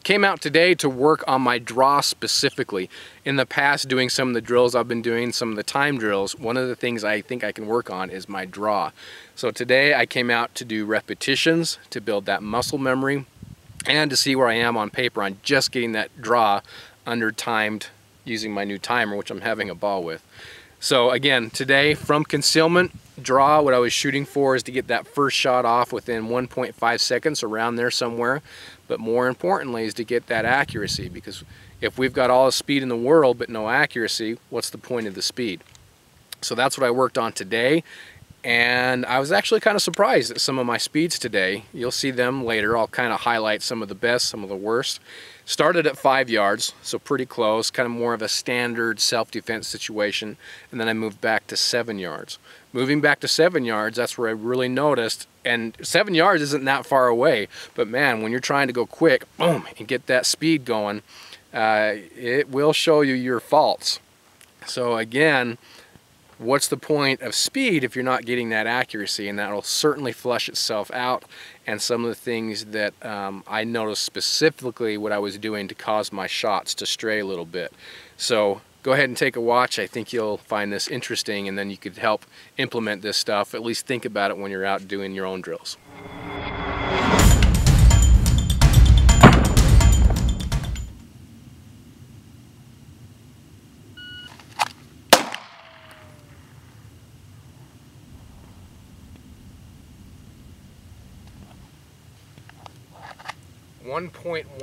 Came out today to work on my draw specifically. In the past, doing some of the drills I've been doing, some of the time drills, one of the things I think I can work on is my draw. So today I came out to do repetitions to build that muscle memory and to see where I am on paper on just getting that draw under timed using my new timer, which I'm having a ball with. So again, today from concealment, draw, what I was shooting for is to get that first shot off within 1.5 seconds, around there somewhere. But more importantly is to get that accuracy, because if we've got all the speed in the world but no accuracy, what's the point of the speed? So that's what I worked on today, and I was actually kind of surprised at some of my speeds today. You'll see them later. I'll kind of highlight some of the best, some of the worst. Started at 5 yards, so pretty close, kind of more of a standard self-defense situation, and then I moved back to 7 yards. Moving back to 7 yards, that's where I really noticed, and 7 yards isn't that far away, but man, when you're trying to go quick, boom, and get that speed going, it will show you your faults. So again, what's the point of speed if you're not getting that accuracy? And that'll certainly flush itself out. And some of the things that I noticed specifically what I was doing to cause my shots to stray a little bit. So go ahead and take a watch. I think you'll find this interesting, and then you could help implement this stuff, at least think about it when you're out doing your own drills.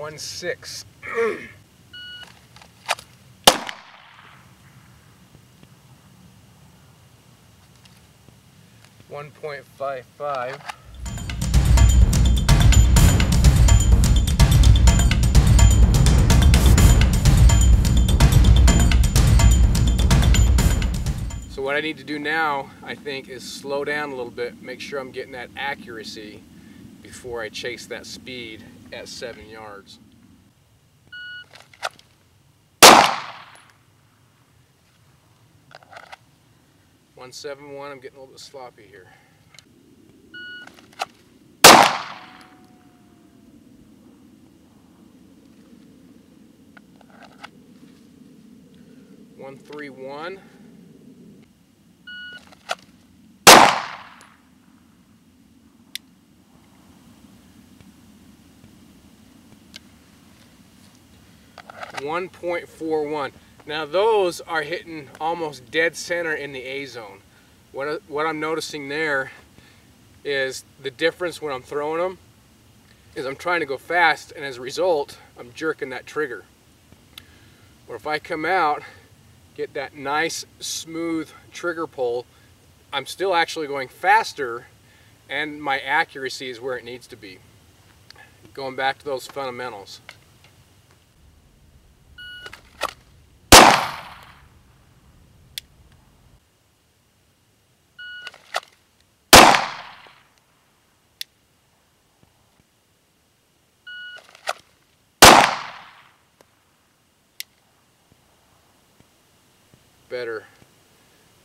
.16. 1.55. So what I need to do now, I think, is slow down a little bit, make sure I'm getting that accuracy before I chase that speed at 7 yards. .171, I'm getting a little bit sloppy here. .131. .41. Now those are hitting almost dead center in the A zone. What I'm noticing there is the difference when I'm throwing them is I'm trying to go fast, and as a result I'm jerking that trigger. Or if I come out, get that nice smooth trigger pull, I'm still actually going faster, and my accuracy is where it needs to be. Going back to those fundamentals.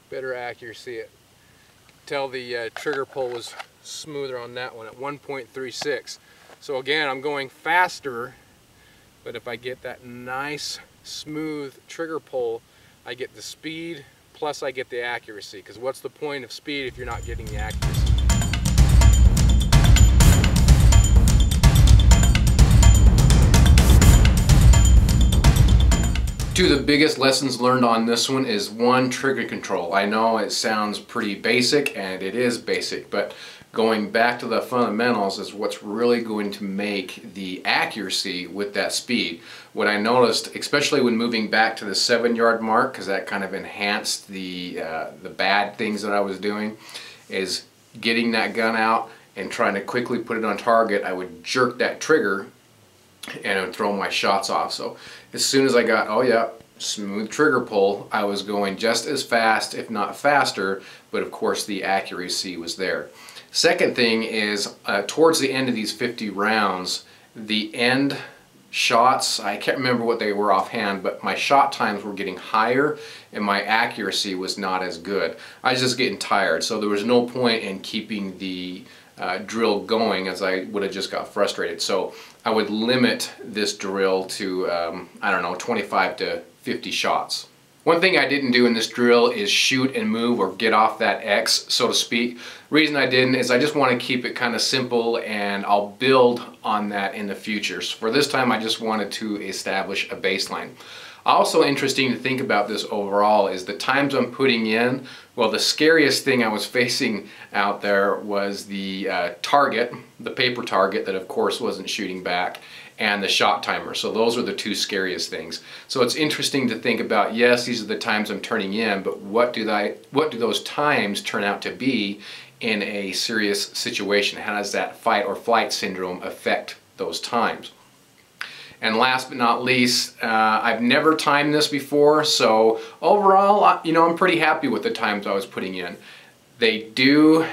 Better accuracy. Tell the trigger pull was smoother on that one at 1.36. So again, I'm going faster, but if I get that nice smooth trigger pull, I get the speed plus I get the accuracy, because what's the point of speed if you're not getting the accuracy? Two of the biggest lessons learned on this one is one, trigger control. I know it sounds pretty basic, and it is basic, but going back to the fundamentals is what's really going to make the accuracy with that speed. What I noticed, especially when moving back to the 7 yard mark, because that kind of enhanced the bad things that I was doing, is getting that gun out and trying to quickly put it on target. I would jerk that trigger and I would throw my shots off. So as soon as I got, oh yeah, smooth trigger pull, I was going just as fast, if not faster, but of course the accuracy was there. Second thing is, towards the end of these 50 rounds, the end shots, I can't remember what they were offhand, but my shot times were getting higher and my accuracy was not as good. I was just getting tired, so there was no point in keeping the drill going, as I would have just got frustrated. So I would limit this drill to, I don't know, 25 to 50 shots. One thing I didn't do in this drill is shoot and move or get off that X, so to speak. Reason I didn't is I just want to keep it kind of simple, and I'll build on that in the future. So for this time I just wanted to establish a baseline. Also interesting to think about this overall is the times I'm putting in. Well, the scariest thing I was facing out there was the target, the paper target that of course wasn't shooting back, and the shot timer. So those are the two scariest things. So it's interesting to think about, yes, these are the times I'm turning in, but what do those times turn out to be in a serious situation? How does that fight or flight syndrome affect those times? And last but not least, I've never timed this before, so overall, you know, I'm pretty happy with the times I was putting in. They do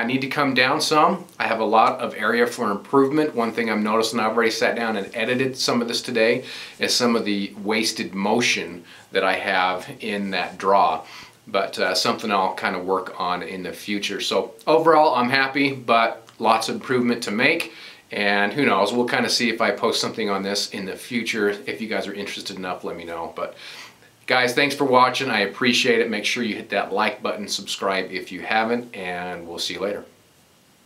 need to come down some. I have a lot of area for improvement. One thing I'm noticing, I've already sat down and edited some of this today, is some of the wasted motion that I have in that draw. But something I'll kind of work on in the future. So overall, I'm happy, but lots of improvement to make. And who knows, we'll kind of see if I post something on this in the future. If you guys are interested enough, let me know. But guys, thanks for watching. I appreciate it. Make sure you hit that like button, subscribe if you haven't, and we'll see you later.